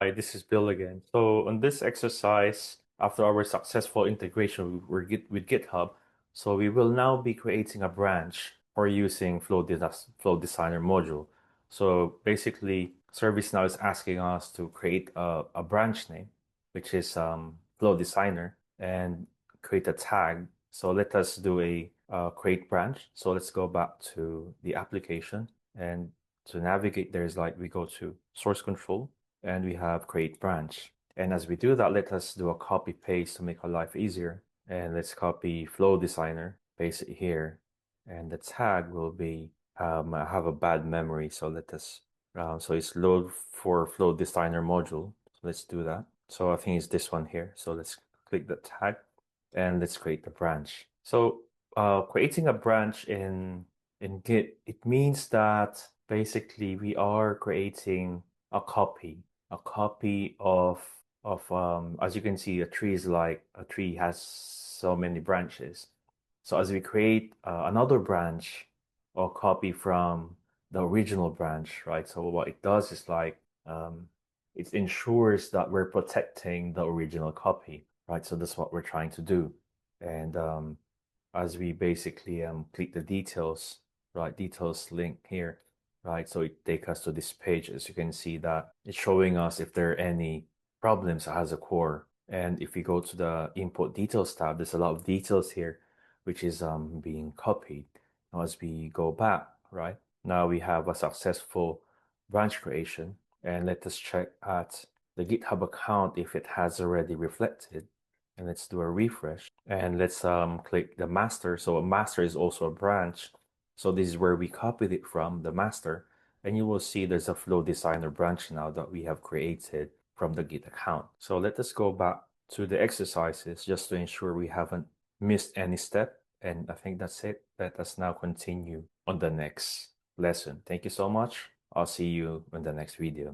Hi, this is Bill again. So on this exercise, after our successful integration with GitHub, so we will now be creating a branch for using Flow Designer module. So basically, ServiceNow is asking us to create a branch name, which is Flow Designer, and create a tag. So let us do a create branch. So let's go back to the application, and to navigate there is like we go to source control and we have create branch. And as we do that, let us do a copy paste to make our life easier. And let's copy Flow Designer, paste it here. And the tag will be I have a bad memory, so let us so it's load for Flow Designer module. So let's do that. So I think it's this one here. So let's click the tag and let's create the branch. So creating a branch in Git, it means that basically we are creating a copy of as you can see, a tree is like a tree has so many branches. So as we create another branch or copy from the original branch, right? So what it does is like it ensures that we're protecting the original copy, right? So that's what we're trying to do. And as we basically click the details, right? Details link here, right? So it takes us to this page. As you can see that it's showing us if there are any problems as a core. And if we go to the import details tab, there's a lot of details here, which is being copied. Now as we go back, right? Now we have a successful branch creation, and let us check at the GitHub account if it has already reflected. And let's do a refresh, and let's click the master. So a master is also a branch. So this is where we copied it from, the master, and you will see there's a Flow Designer branch now that we have created from the Git account. So let us go back to the exercises just to ensure we haven't missed any step. And I think that's it. Let us now continue on the next lesson. Thank you so much. I'll see you in the next video.